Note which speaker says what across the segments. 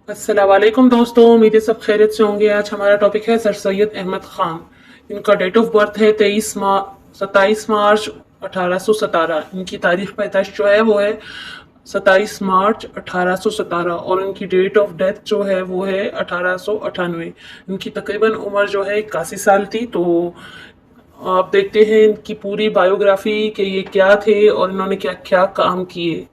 Speaker 1: अस्सलाम वालेकुम दोस्तों, उम्मीद है सब खैरियत से होंगे। आज हमारा टॉपिक है सर सैयद अहमद खान। इनका डेट ऑफ बर्थ है 27 मार्च 1817। इनकी तारीख पैदाइश जो है वो है 27 मार्च 1817 और इनकी डेट ऑफ डेथ जो है वो है 1898। इनकी तकरीबन उम्र जो है 81 साल थी। तो आप देखते हैं इनकी पूरी बायोग्राफी कि ये क्या थे और इन्होंने क्या क्या काम किए।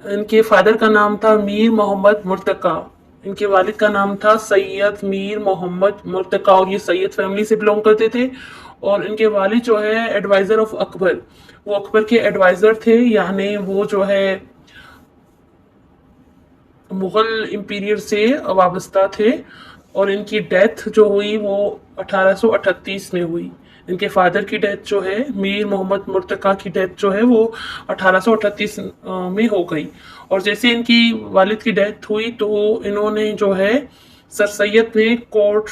Speaker 1: इनके फादर का नाम था मीर मोहम्मद मुर्तका। इनके वालिद का नाम था सैयद मीर मोहम्मद मुर्तका और ये सैयद फैमिली से बिलोंग करते थे। और इनके वालिद जो है एडवाइजर ऑफ अकबर, वो अकबर के एडवाइजर थे, यानी वो जो है मुगल इम्पीरियर से वाबस्ता थे। और इनकी डेथ जो हुई वो 1838 में हुई। इनके फादर की डेथ जो है मीर मोहम्मद मुर्तका की डेथ जो है वो 1838 में हो गई। और जैसे इनकी वालिद की डेथ हुई तो इन्होंने जो है सर सैयद ने कोर्ट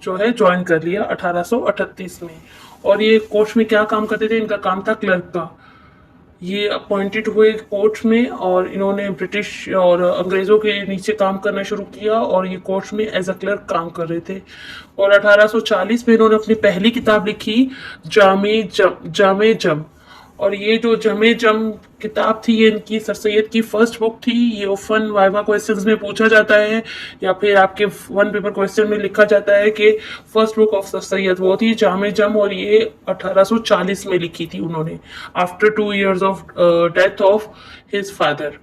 Speaker 1: जो है ज्वाइन कर लिया 1838 में। और ये कोर्ट में क्या काम करते थे? इनका काम था क्लर्क का। ये अपॉइंटेड हुए कोर्ट में और इन्होंने ब्रिटिश और अंग्रेज़ों के नीचे काम करना शुरू किया और ये कोर्ट में एज अ क्लर्क काम कर रहे थे। और 1840 में इन्होंने अपनी पहली किताब लिखी, जामे जम। और ये जो जमे जम किताब थी ये इनकी सर सैयद की फर्स्ट बुक थी। ये ओपन वाइवा क्वेश्चंस में पूछा जाता है या फिर आपके वन पेपर क्वेश्चन में लिखा जाता है कि first book of sir Syed वो थी जामे जम। और ये 1840 में लिखी थी उन्होंने, after 2 years of death of his father.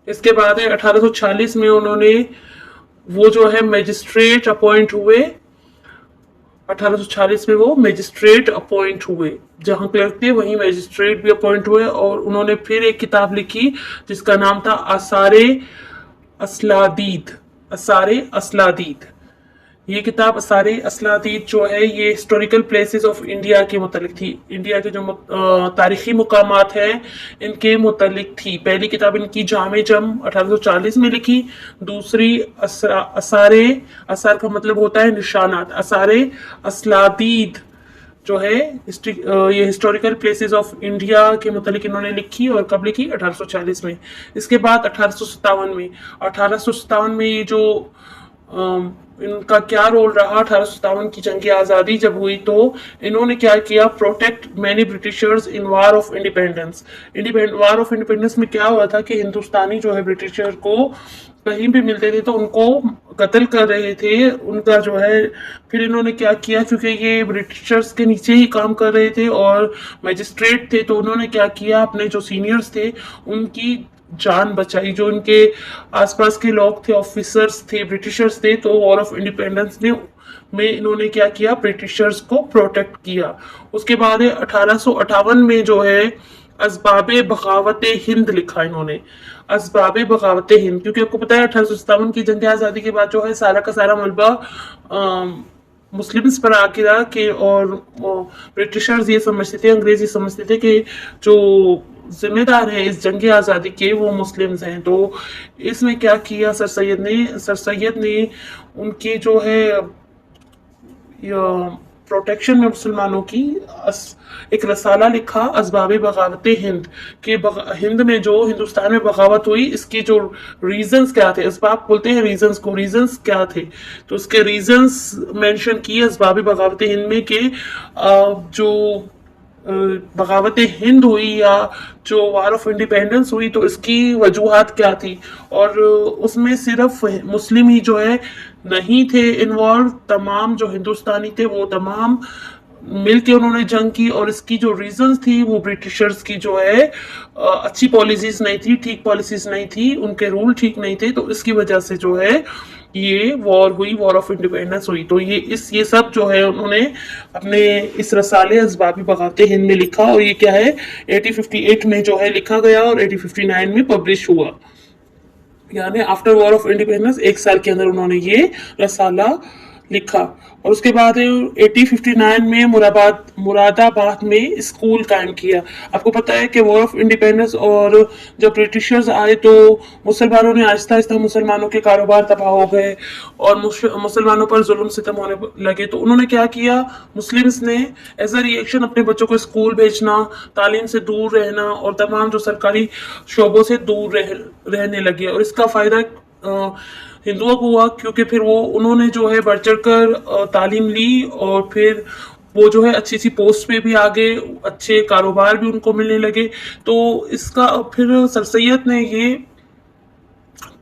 Speaker 1: इसके बाद 1840 में उन्होंने वो जो है मैजिस्ट्रेट अपॉइंट हुए। 1840 में वो मैजिस्ट्रेट अपॉइंट हुए, जहां क्लर्क थे वहीं मैजिस्ट्रेट भी अपॉइंट हुए। और उन्होंने फिर एक किताब लिखी जिसका नाम था असारे असलादीद। ये किताब असारे असलादीद जो है ये हिस्टोरिकल प्लेसेस ऑफ इंडिया के मुतालिक थी। इंडिया के जो तारीखी मुकामात हैं इनके मुतालिक थी। पहली किताब इनकी जामे जम 1840 में लिखी। दूसरी असारे, असार का मतलब होता है निशानात, असारे असलादीद जो है ये हिस्टोरिकल प्लेसेस ऑफ इंडिया के मुतालिक इन्होंने लिखी। और कब लिखी? 1840 में। इसके बाद 1857 में ये जो इनका क्या रोल रहा 1857 की जंग आज़ादी जब हुई तो इन्होंने क्या किया? Protect many Britishers in war of independence. War of independence में क्या हुआ था कि हिंदुस्तानी जो है ब्रिटिशर को कहीं भी मिलते थे तो उनको कत्ल कर रहे थे उनका जो है। फिर इन्होंने क्या किया, क्योंकि ये ब्रिटिशर्स के नीचे ही काम कर रहे थे और मैजिस्ट्रेट थे, तो उन्होंने क्या किया, अपने जो सीनियर्स थे उनकी जान बचाई। जो इनके आसपास के लोग थे, ऑफिसर्स थे, ब्रिटिशर्स थे, तो वॉर ऑफ इंडिपेंडेंस में इन्होंने क्या किया? ब्रिटिशर्स को प्रोटेक्ट किया। उसके बाद 1858 में जो है असबाबे बगावत हिंद लिखा इन्होंने, असबाबे बगावत हिंद। क्योंकि आपको पता है 1857 की जंग आज़ादी के बाद जो है सारा का सारा मलबा मुस्लिम्स पर आ गिरा कि और ब्रिटिशर्स ये समझते थे, अंग्रेज ये समझते थे कि जो जिम्मेदार है इस जंग आज़ादी के वो मुस्लिम्स हैं। तो इसमें क्या किया सर सैयद ने उनकी जो है प्रोटेक्शन में मुसलमानों की एक रसाला लिखा, असबाब बगावत हिंद के हिंद में जो हिंदुस्तान में बगावत हुई इसके जो रीजंस क्या थे। असबाब बोलते हैं रीजंस को, रीजंस क्या थे तो उसके रीजंस मेंशन किए असबाब बगावत हिंद में के जो बगावत हिंद हुई या जो वार ऑफ इंडिपेंडेंस हुई तो इसकी वजूहात क्या थी। और उसमें सिर्फ मुस्लिम ही जो है नहीं थे इन्वॉल्व, तमाम जो हिंदुस्तानी थे वो तमाम मिल के उन्होंने जंग की। और इसकी जो रीजंस थी वो ब्रिटिशर्स की जो है अच्छी पॉलिसीज नहीं थी, ठीक पॉलिसीज नहीं थी, उनके रूल ठीक नहीं थे, तो इसकी वजह से जो है ये वॉर हुई, वॉर ऑफ इंडिपेंडेंस हुई। तो ये सब जो है उन्होंने अपने इस रसाले असबाबी बगावत हिंद में लिखा। और ये क्या है 1858 में जो है लिखा गया और 1859 में पब्लिश हुआ, यानी आफ्टर वॉर ऑफ इंडिपेंडेंस 1 साल के अंदर उन्होंने ये रसाला लिखा। और उसके बाद 1859 में मुरादाबाद में स्कूल कायम किया। आपको पता है कि वॉर ऑफ इंडिपेंडेंस और जब ब्रिटिशर्स आए तो मुसलमानों ने आहिस्ता आहिस्ता मुसलमानों के कारोबार तबाह हो गए और मुसलमानों पर जुल्म सितम होने लगे। तो उन्होंने क्या किया, मुस्लिम्स ने एज अ रिएक्शन अपने बच्चों को स्कूल भेजना, तालीम से दूर रहना और तमाम जो सरकारी शोबों से दूर रहने लगे। और इसका फ़ायदा ہندوؤں کو ہوا، کیونکہ پھر انہوں نے جو ہے بڑھ چڑھ کر تعلیم لی، اور پھر وہ جو ہے اچھی سی پوسٹ پہ بھی آگے، اچھے کاروبار بھی ان کو ملنے لگے۔ تو اس کا پھر سر سید نے یہ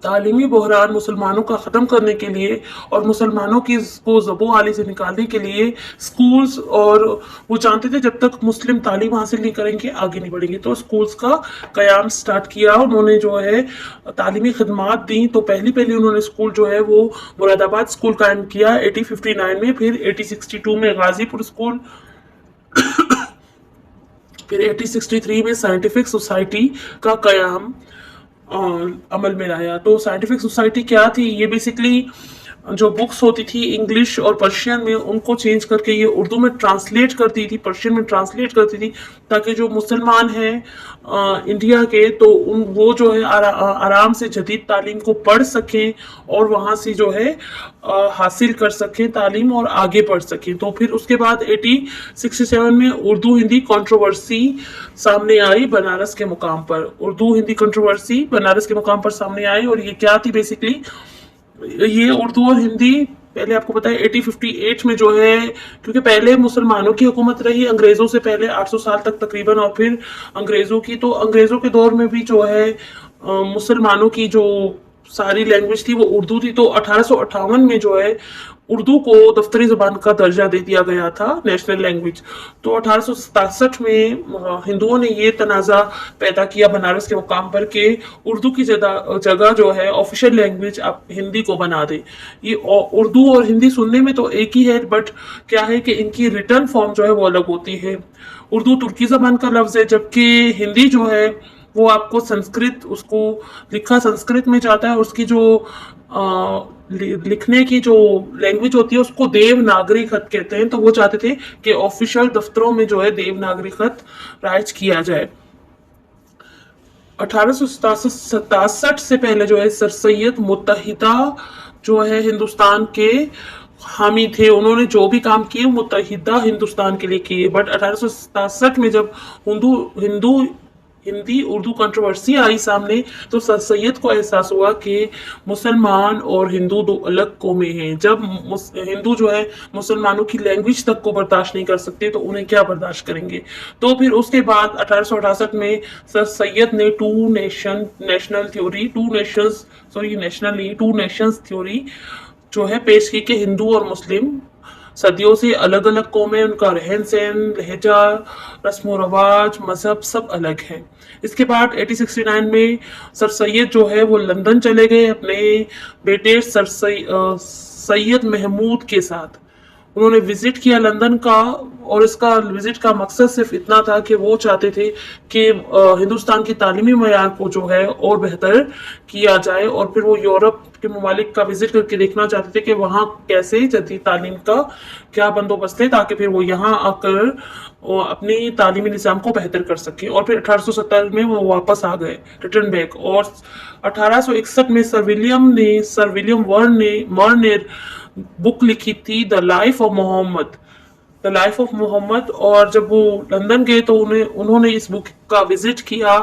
Speaker 1: تعلیمی بحران مسلمانوں کا ختم کرنے کے لیے اور مسلمانوں کی کو زبوں عالی سے نکالنے کے لیے سکولز، اور وہ جانتے تھے جب تک مسلم تعلیم حاصل نہیں کریں گے آگے نہیں بڑھیں گے، تو سکولز کا قیام سٹارٹ کیا۔ انہوں نے جو ہے تعلیمی خدمات دیں، تو پہلی انہوں نے سکول جو ہے وہ مراد آباد سکول قائم کیا 1859 میں، پھر 1862 میں غازی پور سکول، پھر 1863 میں سائنٹیفک سوسائٹی کا قیام عمل میں لایا۔ تو سائنٹیفک سوسائٹی کیا تھی؟ یہ بیسکلی جو بکس ہوتی تھی انگلش اور پرشین میں، ان کو چینج کر کے یہ اردو میں ٹرانسلیٹ کرتی تھی، پرشین میں ٹرانسلیٹ کرتی تھی، تاکہ جو مسلمان ہیں انڈیا کے، تو وہ جو ہے آرام سے جدید تعلیم کو پڑھ سکیں اور وہاں سے جو ہے حاصل کر سکیں تعلیم اور آگے پڑھ سکیں۔ تو پھر اس کے بعد 1867 میں اردو ہندی کنٹروورسی سامنے آئی بنارس کے مقام پر، اردو ہندی کنٹروورسی بنارس کے مقام پر سامنے آئی، اور یہ کیا تھی بیسکلی؟ یہ اردو اور ہندی پہلے آپ کو پتا ہے 1858 میں جو ہے، کیونکہ پہلے مسلمانوں کی حکومت رہی انگریزوں سے پہلے 800 سال تک تقریباً، اور پھر انگریزوں کی، تو انگریزوں کے دور میں بھی جو ہے مسلمانوں کی جو ساری لینگویج تھی وہ اردو تھی۔ تو 1858 میں جو ہے اردو کو دفتری زبان کا درجہ دے دیا گیا تھا، نیشنل لینگویج۔ تو 1867 میں ہندوؤں نے یہ تنازع پیدا کیا بنارس کے مقام پر کہ اردو کی جگہ جو ہے آفیشیل لینگویج آپ ہندی کو بنا دے۔ یہ اردو اور ہندی سننے میں تو ایک ہی ہے، بٹ کیا ہے کہ ان کی ریٹن فارم جو ہے وہ الگ ہوتی ہے۔ اردو ترکی زبان کا لفظ ہے، جبکہ ہندی جو ہے وہ آپ کو سنسکرت، اس کو لکھا سنسکرت میں جاتا ہے، اور اس کی جو لکھنے کی جو لینگویج ہوتی ہے اس کو دیو ناگری خط کہتے ہیں۔ تو وہ چاہتے تھے کہ آفیشل دفتروں میں جو ہے دیو ناگری خط رائج کیا جائے۔ 1867 سے پہلے جو ہے سر سید متحدہ جو ہے ہندوستان کے حامی تھے، انہوں نے جو بھی کام کیے متحدہ ہندوستان کے لیے کیے، بٹ 1867 میں جب ہندی اردو کنٹروورسی آئی سامنے، تو سر سید کو احساس ہوا کہ مسلمان اور ہندو دو الگ قومیں ہیں۔ جب ہندو جو ہے مسلمانوں کی لینگویج تک کو برداشت نہیں کر سکتے تو انہیں کیا برداشت کریں گے؟ تو پھر اس کے بعد 1868 میں سر سید نے ٹو نیشنز تھیوری جو ہے پیش کی کہ ہندو اور مسلم صدیوں سے الگ الگ قومیں، ان کا رہن سہن، لہجہ، رسم و رواج، مذہب سب الگ ہیں۔ اس کے بعد 1869 میں سر سید جو ہے وہ لندن چلے گئے اپنے بیٹے سر سید محمود کے ساتھ۔ انہوں نے وزٹ کیا لندن کا، اور اس کا وزٹ کا مقصد صرف اتنا تھا کہ وہ چاہتے تھے کہ ہندوستان کی تعلیمی معیار کو جو ہے اور بہتر کیا جائے، اور پھر وہ یورپ کے ممالک کا وزٹ کر کے دیکھنا چاہتے تھے کہ وہاں کیسے جدید تعلیم کا کیا بندوبست ہے، تاکہ پھر وہ یہاں آ کر اپنی تعلیمی نظام کو بہتر کر سکیں۔ اور پھر 1870 میں وہ واپس آ گئے، ریٹرن بیک، اور 1861 میں سر ولیم مر نے بک لکھی تھی دا لائف آف محمد، اور جب وہ لندن گئے تو انہوں نے اس بک کا وزٹ کیا۔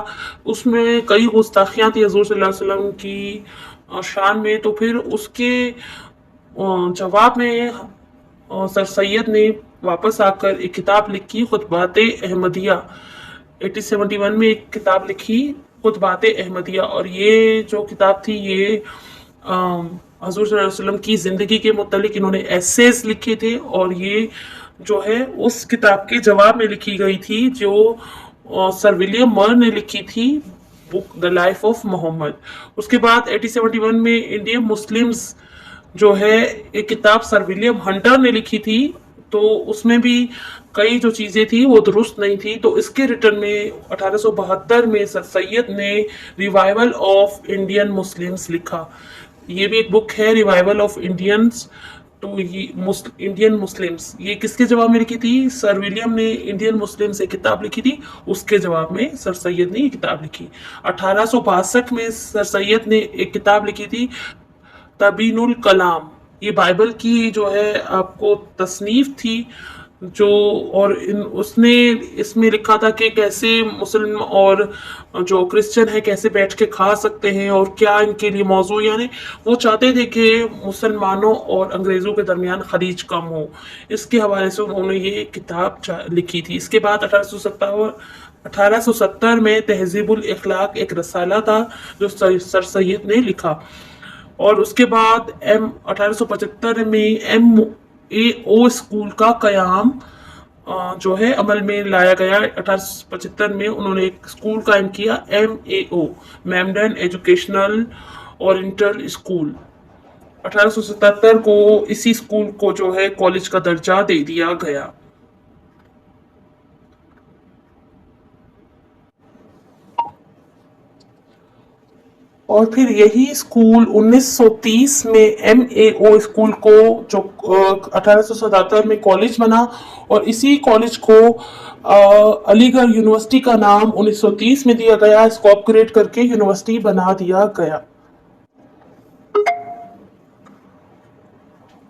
Speaker 1: اس میں کئی گستاخیاں تھی حضور صلی اللہ علیہ وسلم کی شان میں، تو پھر اس کے جواب میں سر سید نے واپس آ کر ایک کتاب لکھی، خطبات احمدیہ۔ 1871 میں ایک کتاب لکھی، خطبات احمدیہ، اور یہ جو کتاب تھی یہ حضور صلی اللہ علیہ وسلم کی زندگی کے متعلق انہوں نے ایسیز لکھے تھے، اور یہ جو ہے اس کتاب کے جواب میں لکھی گئی تھی جو سر ولیم مر نے لکھی تھی، بک دا لائف آف محمد۔ اس کے بعد 1871 میں انڈین مسلمز جو ہے ایک کتاب سر ولیم ہنٹر نے لکھی تھی، تو اس میں بھی کئی جو چیزیں تھی وہ درست نہیں تھی، تو اس کے ریٹرن میں 1872 میں سر سید نے ریوائول آف انڈین مسلمز لکھا۔ یہ بھی ایک بک ہے، ریوائول آف انڈین مسلمز۔ یہ کس کے جواب میں لکھی تھی؟ سر ولیم نے انڈین مسلم سے کتاب لکھی تھی، اس کے جواب میں سر سید نے یہ کتاب لکھی۔ 1862 میں سر سید نے ایک کتاب لکھی تھی تبیین الکلام، یہ بائبل کی جو ہے آپ کو تصنیف تھی जो और उसने इसमें लिखा था कि कैसे मुस्लिम और जो क्रिश्चियन है कैसे बैठ के खा सकते हैं और क्या इनके लिए मौजू, यानी वो चाहते थे कि मुसलमानों और अंग्रेज़ों के दरमियान खलीज कम हो। इसके हवाले से उन्होंने ये किताब लिखी थी। इसके बाद 1870 में तहजीबुल इखलाक एक रसाला था जो सर सैयद ने लिखा। और उसके बाद 1875 में MAO स्कूल का कयाम जो है अमल में लाया गया। 1875 में उन्होंने एक स्कूल कायम किया, MAO मेमडन एजुकेशनल ओरिएंटल स्कूल। 1877 को इसी स्कूल को जो है कॉलेज का दर्जा दे दिया गया। और फिर यही स्कूल 1930 में MAO स्कूल को जो 1877 में कॉलेज बना, और इसी कॉलेज को अलीगढ़ यूनिवर्सिटी का नाम 1930 में दिया गया। इसको अपग्रेड करके यूनिवर्सिटी बना दिया गया।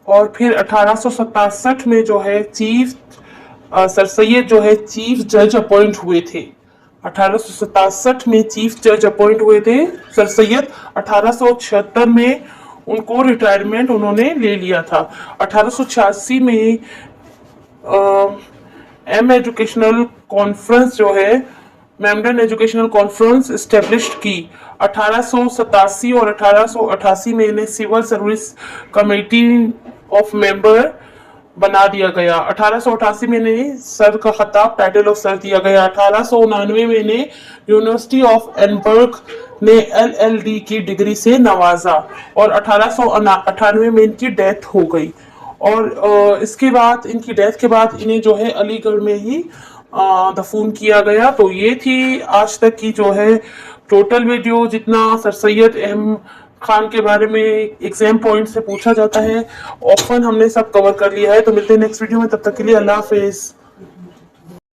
Speaker 1: और फिर 1867 में जो है सर सैयद जो है चीफ जज अपॉइंट हुए थे। 1867 में चीफ जज अपॉइंट हुए थे सर सैयद। 1876 में उनको रिटायरमेंट उन्होंने ले लिया था। 1886 में एम एजुकेशनल कॉन्फ्रेंस जो है मेमडन एजुकेशनल कॉन्फ्रेंस स्टेब्लिश की। 1887 और 1888 में इन्हें civil service committee of member बना दिया गया। 1888 में इन्हें सर का खिताब टाइटल ऑफ सर दिया गया। 1899 में इन्हें यूनिवर्सिटी ऑफ एडनबर्ग ने LLD की डिग्री से नवाजा, और 1898 में इनकी डेथ हो गई। और इसके बाद इनकी डेथ के बाद इन्हें जो है अलीगढ़ में ही दफन किया गया। तो ये थी आज तक की जो है टोटल वीडियो, जितना सर सैयद अहमद खान के बारे में एग्जाम पॉइंट से पूछा जाता है ऑप्शन हमने सब कवर कर लिया है। तो मिलते हैं नेक्स्ट वीडियो में, तब तक के लिए अल्लाह हाफिज।